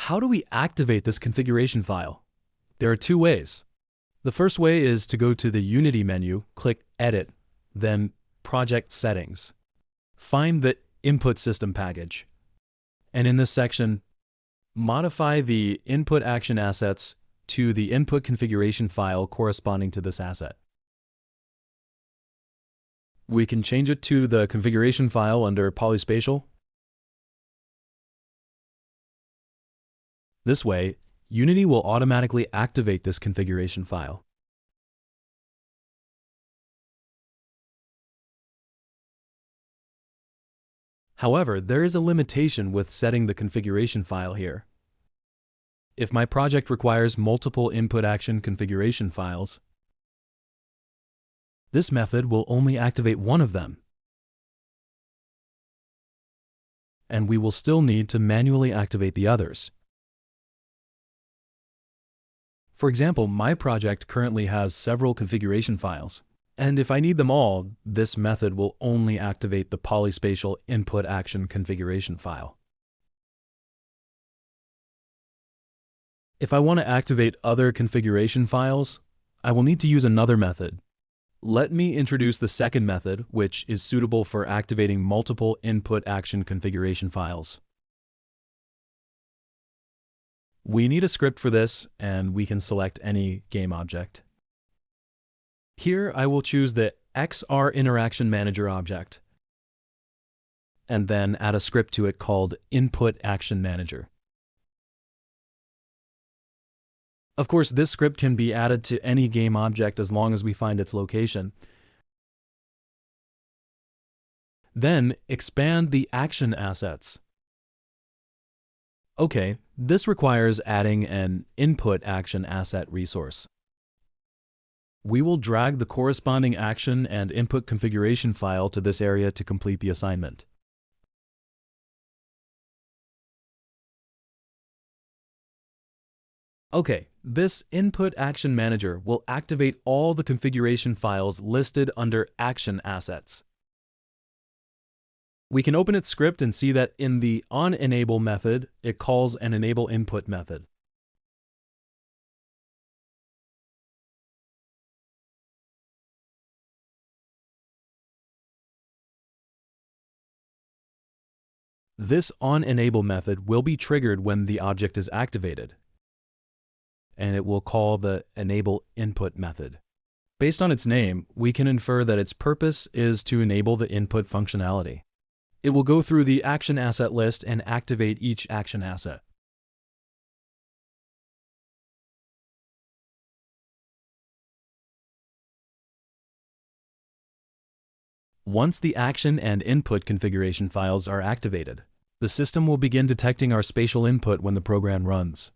how do we activate this configuration file? There are two ways. The first way is to go to the Unity menu, click Edit, then Project Settings. Find the Input System package. And in this section, modify the input action assets to the input configuration file corresponding to this asset. We can change it to the configuration file under Spatial. This way, Unity will automatically activate this configuration file. However, there is a limitation with setting the configuration file here. If my project requires multiple input action configuration files, this method will only activate one of them, and we will still need to manually activate the others. For example, my project currently has several configuration files, and if I need them all, this method will only activate the Spatial input action configuration file. If I want to activate other configuration files, I will need to use another method. Let me introduce the second method, which is suitable for activating multiple input action configuration files. We need a script for this, and we can select any game object. Here I will choose the XR Interaction Manager object, and then add a script to it called Input Action Manager. Of course, this script can be added to any game object as long as we find its location. Then expand the action assets. Okay, this requires adding an input action asset resource. We will drag the corresponding action and input configuration file to this area to complete the assignment. Okay, this Input Action Manager will activate all the configuration files listed under Action Assets. We can open its script and see that in the onEnable method, it calls an enable input method. This onEnable method will be triggered when the object is activated, and it will call the enable input method. Based on its name, we can infer that its purpose is to enable the input functionality. It will go through the action asset list and activate each action asset. Once the action and input configuration files are activated, the system will begin detecting our spatial input when the program runs.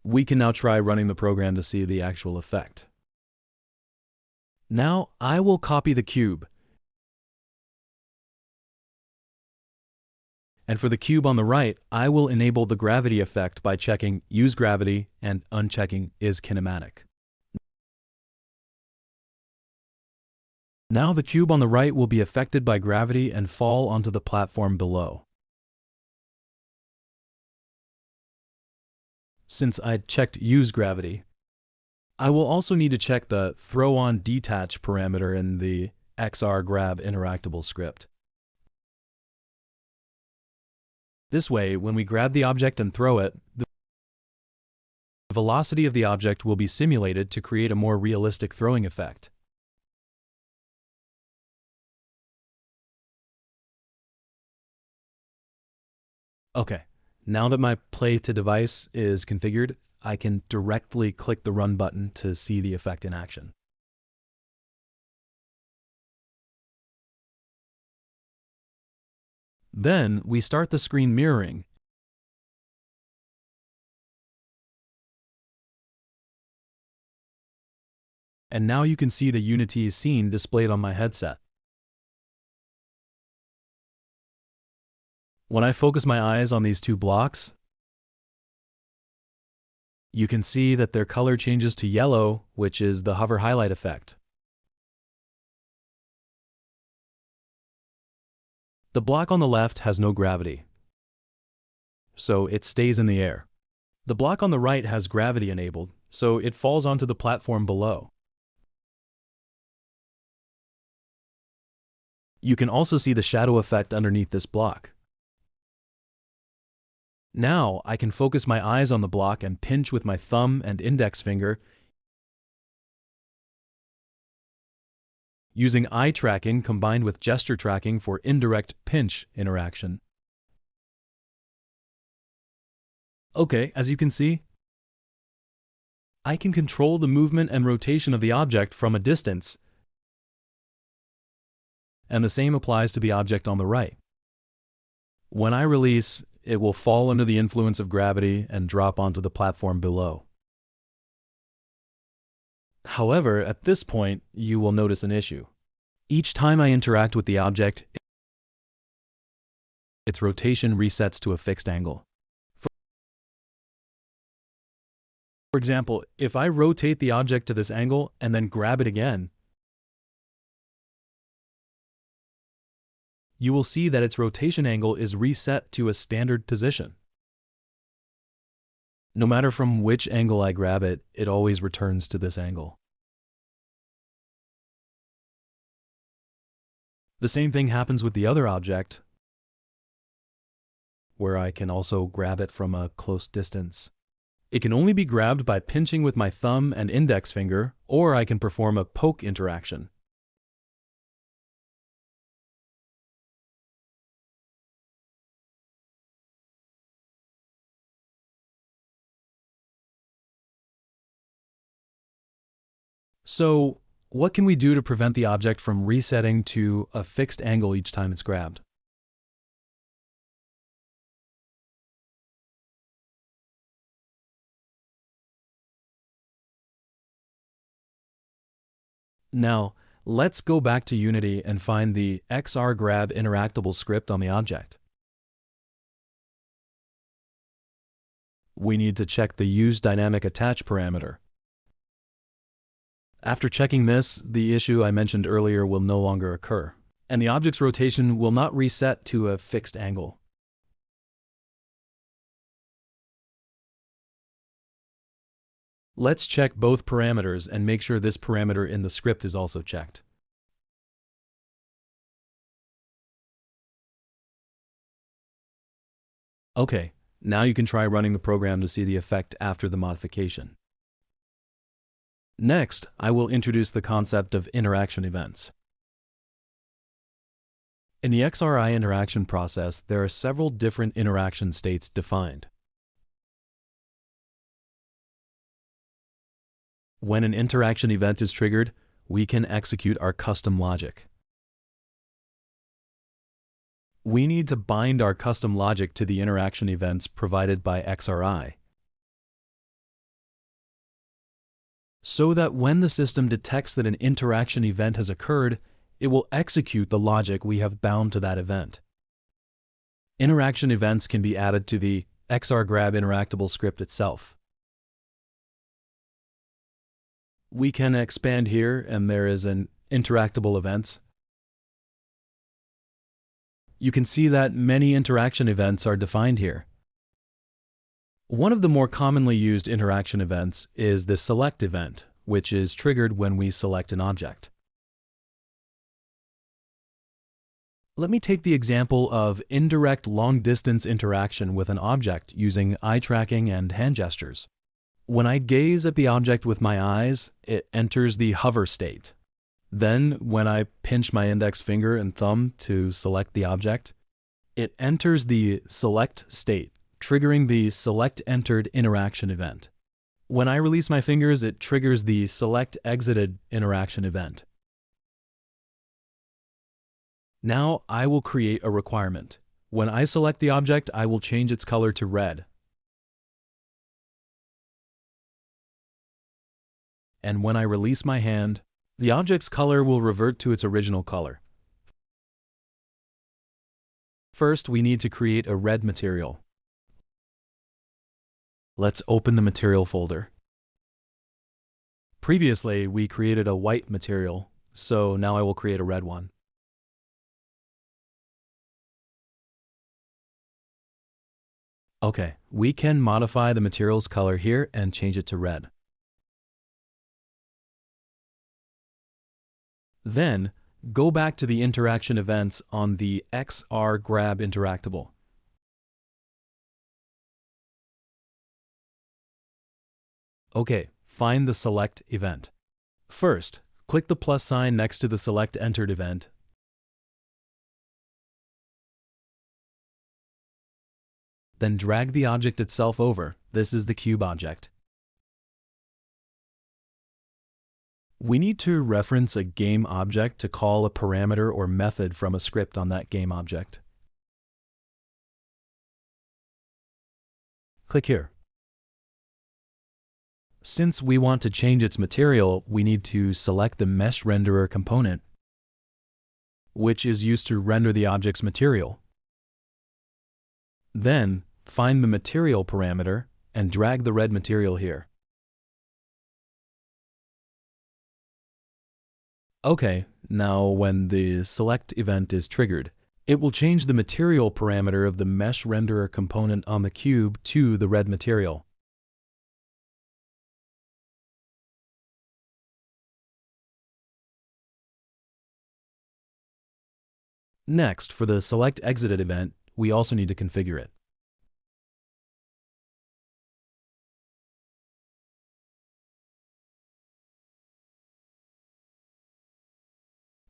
We can now try running the program to see the actual effect. Now I will copy the cube. And for the cube on the right, I will enable the gravity effect by checking Use Gravity and unchecking Is Kinematic. Now the cube on the right will be affected by gravity and fall onto the platform below. Since I'd checked Use Gravity, I will also need to check the throw-on-detach parameter in the XR-grab interactable script. This way, when we grab the object and throw it, the velocity of the object will be simulated to create a more realistic throwing effect. Okay. Now that my Play to Device is configured, I can directly click the Run button to see the effect in action. Then we start the screen mirroring. And now you can see the Unity scene displayed on my headset. When I focus my eyes on these two blocks, you can see that their color changes to yellow, which is the hover highlight effect. The block on the left has no gravity, so it stays in the air. The block on the right has gravity enabled, so it falls onto the platform below. You can also see the shadow effect underneath this block. Now I can focus my eyes on the block and pinch with my thumb and index finger using eye tracking combined with gesture tracking for indirect pinch interaction. Okay, as you can see, I can control the movement and rotation of the object from a distance, and the same applies to the object on the right. When I release, it will fall under the influence of gravity and drop onto the platform below. However, at this point, you will notice an issue. Each time I interact with the object, its rotation resets to a fixed angle. For example, if I rotate the object to this angle and then grab it again, you will see that its rotation angle is reset to a standard position. No matter from which angle I grab it, it always returns to this angle. The same thing happens with the other object, where I can also grab it from a close distance. It can only be grabbed by pinching with my thumb and index finger, or I can perform a poke interaction. So, what can we do to prevent the object from resetting to a fixed angle each time it's grabbed? Now, let's go back to Unity and find the XRGrab interactable script on the object. We need to check the useDynamicAttach parameter. After checking this, the issue I mentioned earlier will no longer occur, and the object's rotation will not reset to a fixed angle. Let's check both parameters and make sure this parameter in the script is also checked. Okay, now you can try running the program to see the effect after the modification. Next, I will introduce the concept of interaction events. In the XRI interaction process, there are several different interaction states defined. When an interaction event is triggered, we can execute our custom logic. We need to bind our custom logic to the interaction events provided by XRI, so that when the system detects that an interaction event has occurred, it will execute the logic we have bound to that event. Interaction events can be added to the XRGrab interactable script itself. We can expand here, and there is an interactable events. You can see that many interaction events are defined here. One of the more commonly used interaction events is the select event, which is triggered when we select an object. Let me take the example of indirect long-distance interaction with an object using eye tracking and hand gestures. When I gaze at the object with my eyes, it enters the hover state. Then, when I pinch my index finger and thumb to select the object, it enters the select state, triggering the select entered interaction event. When I release my fingers, it triggers the select exited interaction event. Now I will create a requirement. When I select the object, I will change its color to red. And when I release my hand, the object's color will revert to its original color. First, we need to create a red material. Let's open the material folder. Previously, we created a white material, so now I will create a red one. Okay, we can modify the material's color here and change it to red. Then, go back to the interaction events on the XR Grab interactable. Okay, find the Select event. First, click the plus sign next to the Select Entered event. Then drag the object itself over. This is the cube object. We need to reference a game object to call a parameter or method from a script on that game object. Click here. Since we want to change its material, we need to select the Mesh Renderer component, which is used to render the object's material. Then, find the material parameter and drag the red material here. Okay, now when the Select event is triggered, it will change the material parameter of the Mesh Renderer component on the cube to the red material. Next, for the Select Exited event, we also need to configure it.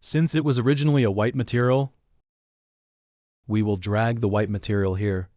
Since it was originally a white material, we will drag the white material here.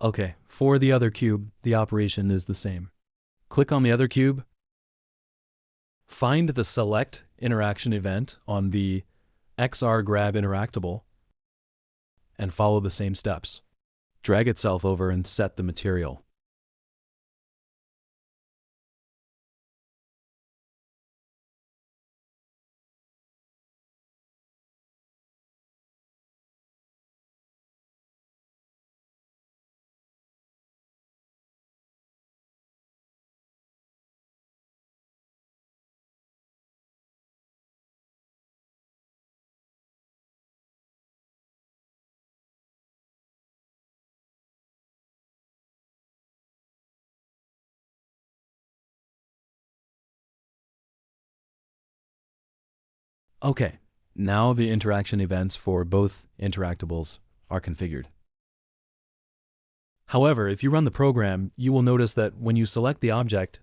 Okay, for the other cube, the operation is the same. Click on the other cube, find the Select interaction event on the XR Grab interactable, and follow the same steps. Drag itself over and set the material. Okay, now the interaction events for both interactables are configured. However, if you run the program, you will notice that when you select the object,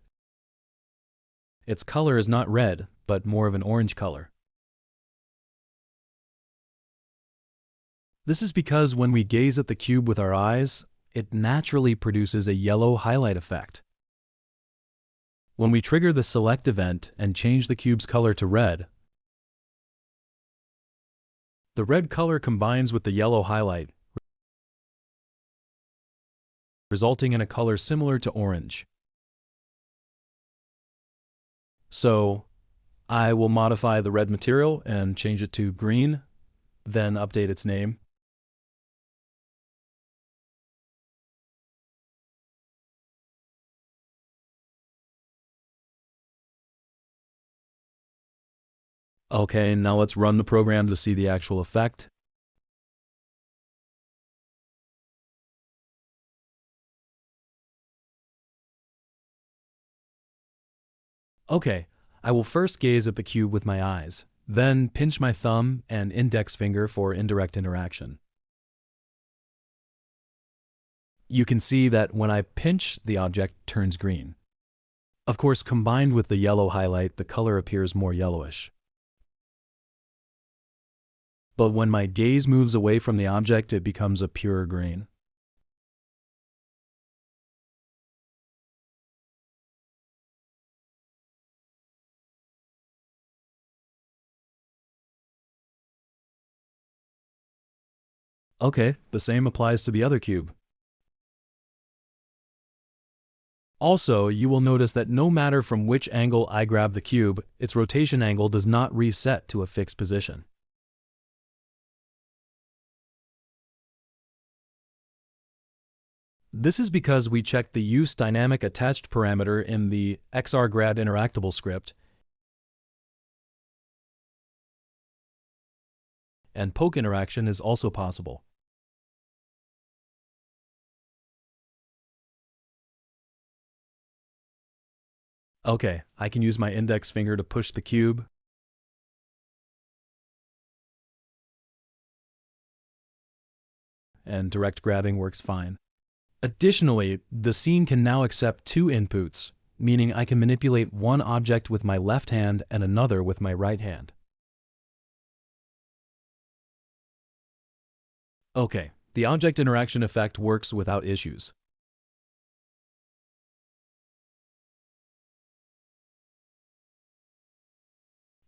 its color is not red, but more of an orange color. This is because when we gaze at the cube with our eyes, it naturally produces a yellow highlight effect. When we trigger the Select event and change the cube's color to red, the red color combines with the yellow highlight, resulting in a color similar to orange. So, I will modify the red material and change it to green, then update its name. Okay, now let's run the program to see the actual effect. Okay, I will first gaze at the cube with my eyes, then pinch my thumb and index finger for indirect interaction. You can see that when I pinch, the object turns green. Of course, combined with the yellow highlight, the color appears more yellowish. But when my gaze moves away from the object, it becomes a pure green. Okay, the same applies to the other cube. Also, you will notice that no matter from which angle I grab the cube, its rotation angle does not reset to a fixed position. This is because we checked the Use Dynamic Attached parameter in the XRGrad interactable script, and poke interaction is also possible. Okay, I can use my index finger to push the cube. And direct grabbing works fine. Additionally, the scene can now accept two inputs, meaning I can manipulate one object with my left hand and another with my right hand. Okay, the object interaction effect works without issues.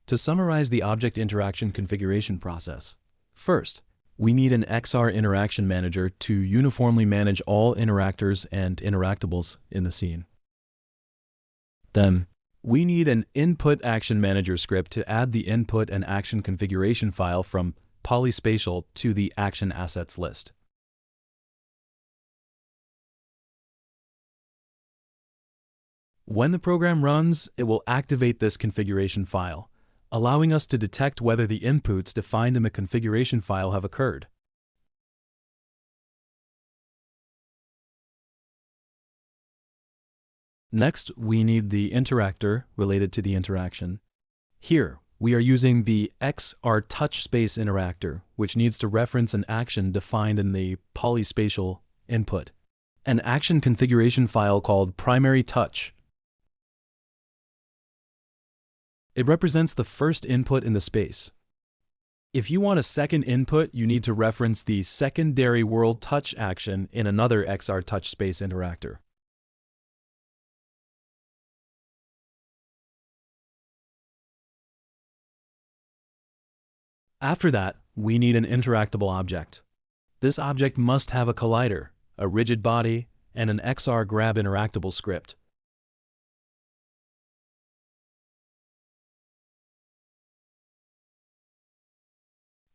To summarize the object interaction configuration process, first, we need an XR interaction manager to uniformly manage all interactors and interactables in the scene. Then, we need an input action manager script to add the input and action configuration file from Spatial to the action assets list. When the program runs, it will activate this configuration file, allowing us to detect whether the inputs defined in the configuration file have occurred. Next, we need the interactor related to the interaction. Here, we are using the XR touch space interactor, which needs to reference an action defined in the polyspatial input, an action configuration file called primary touch. It represents the first input in the space. If you want a second input, you need to reference the secondary world touch action in another XR touch space interactor. After that, we need an interactable object. This object must have a collider, a rigid body, and an XR grab interactable script.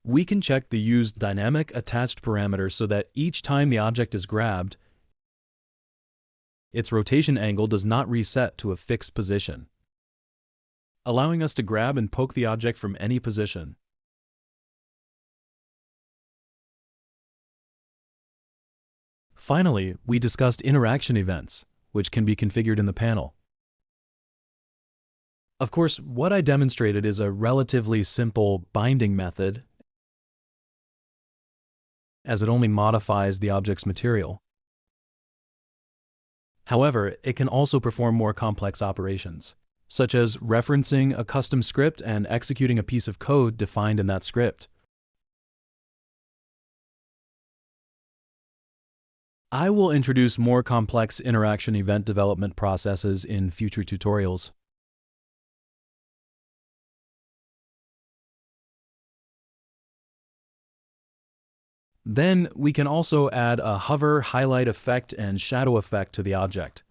We can check the used dynamic attached parameter so that each time the object is grabbed, its rotation angle does not reset to a fixed position, allowing us to grab and poke the object from any position. Finally, we discussed interaction events, which can be configured in the panel. Of course, what I demonstrated is a relatively simple binding method, as it only modifies the object's material. However, it can also perform more complex operations, such as referencing a custom script and executing a piece of code defined in that script. I will introduce more complex interaction event development processes in future tutorials. Then we can also add a hover, highlight effect, and shadow effect to the object.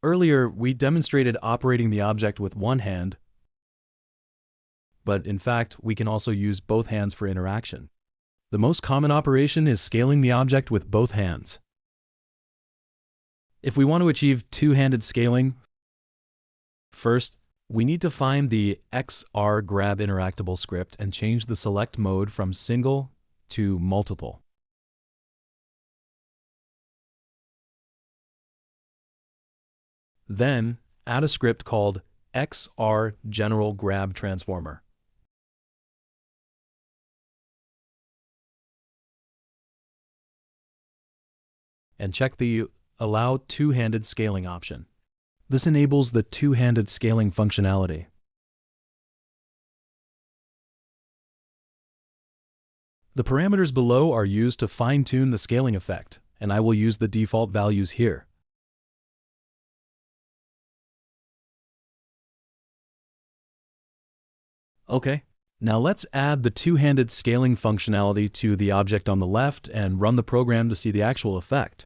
Earlier, we demonstrated operating the object with one hand, but in fact, we can also use both hands for interaction. The most common operation is scaling the object with both hands. If we want to achieve two-handed scaling, first, we need to find the XR grab interactable script and change the select mode from single to multiple. Then, add a script called XR general grab transformer. And check the Allow Two-Handed Scaling option. This enables the two-handed scaling functionality. The parameters below are used to fine-tune the scaling effect, and I will use the default values here. Okay, now let's add the two-handed scaling functionality to the object on the left and run the program to see the actual effect.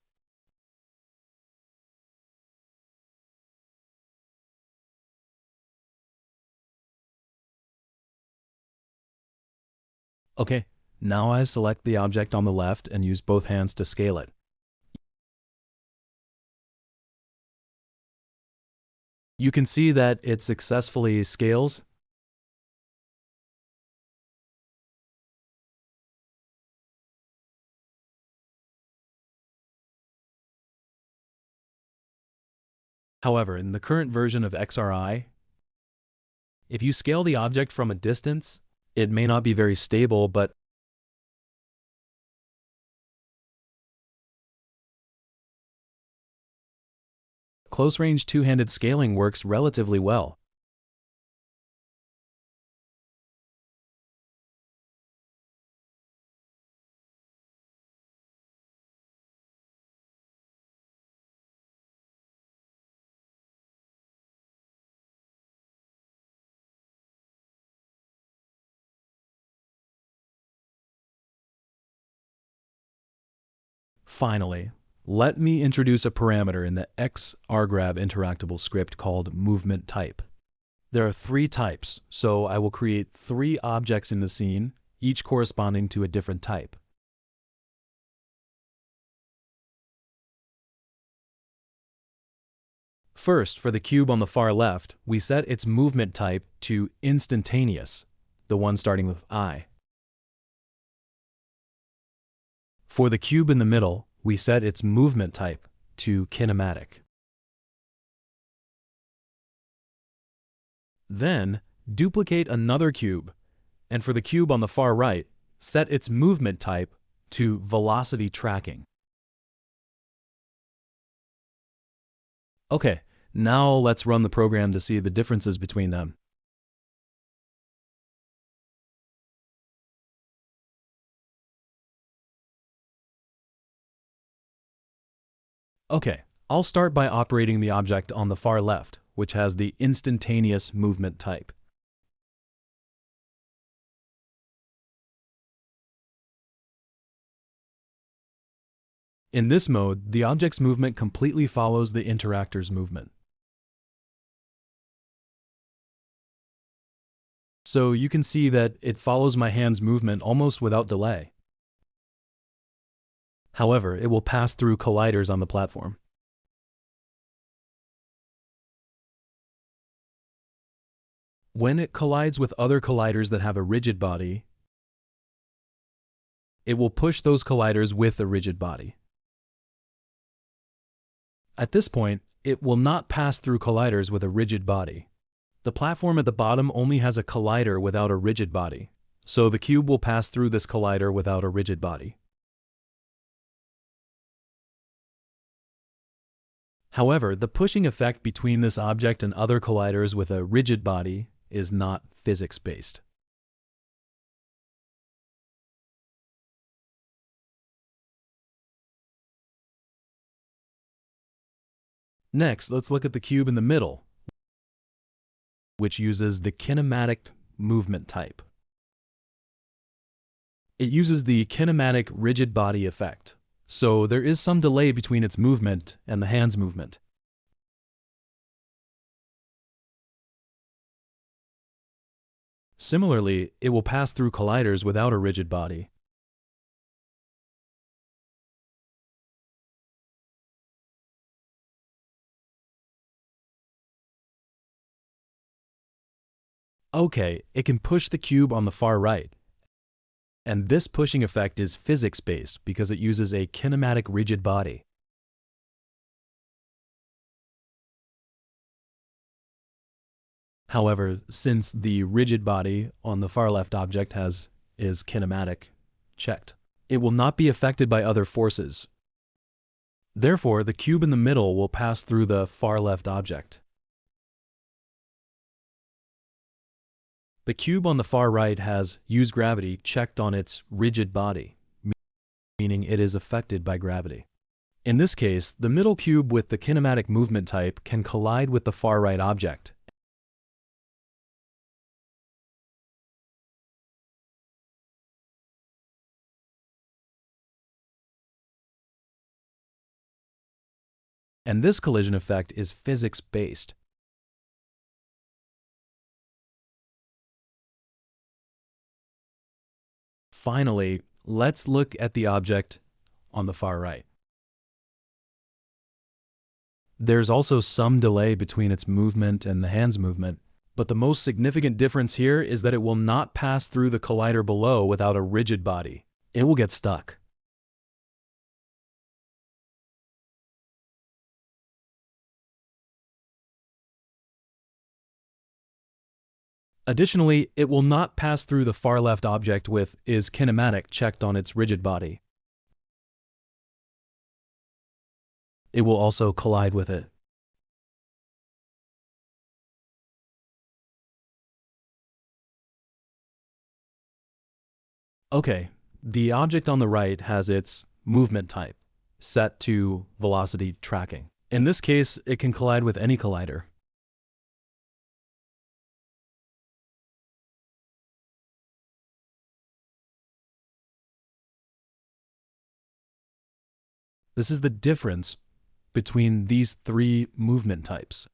Okay, now I select the object on the left and use both hands to scale it. You can see that it successfully scales. However, in the current version of XRI, if you scale the object from a distance, it may not be very stable, but close-range two-handed scaling works relatively well. Finally, let me introduce a parameter in the XRGrab interactable script called movement type. There are 3 types, so I will create 3 objects in the scene, each corresponding to a different type. First, for the cube on the far left, we set its movement type to instantaneous, the one starting with I. For the cube in the middle, we set its movement type to kinematic. Then, duplicate another cube, and for the cube on the far right, set its movement type to velocity tracking. Okay, now let's run the program to see the differences between them. Okay, I'll start by operating the object on the far left, which has the instantaneous movement type. In this mode, the object's movement completely follows the interactor's movement. So you can see that it follows my hand's movement almost without delay. However, it will pass through colliders on the platform. When it collides with other colliders that have a rigid body, it will push those colliders with a rigid body. At this point, it will not pass through colliders with a rigid body. The platform at the bottom only has a collider without a rigid body, so the cube will pass through this collider without a rigid body. However, the pushing effect between this object and other colliders with a rigid body is not physics-based. Next, let's look at the cube in the middle, which uses the kinematic movement type. It uses the kinematic rigid body effect, so there is some delay between its movement and the hand's movement. Similarly, it will pass through colliders without a rigid body. Okay, it can push the cube on the far right. And this pushing effect is physics-based because it uses a kinematic rigid body. However, since the rigid body on the far left object is kinematic checked, it will not be affected by other forces. Therefore, the cube in the middle will pass through the far left object. The cube on the far right has use gravity checked on its rigid body, meaning it is affected by gravity. In this case, the middle cube with the kinematic movement type can collide with the far right object. And this collision effect is physics-based. Finally, let's look at the object on the far right. There's also some delay between its movement and the hand's movement, but the most significant difference here is that it will not pass through the collider below without a rigid body. It will get stuck. Additionally, it will not pass through the far left object with is kinematic checked on its rigid body. It will also collide with it. Okay, the object on the right has its movement type set to velocity tracking. In this case, it can collide with any collider. This is the difference between these three movement types.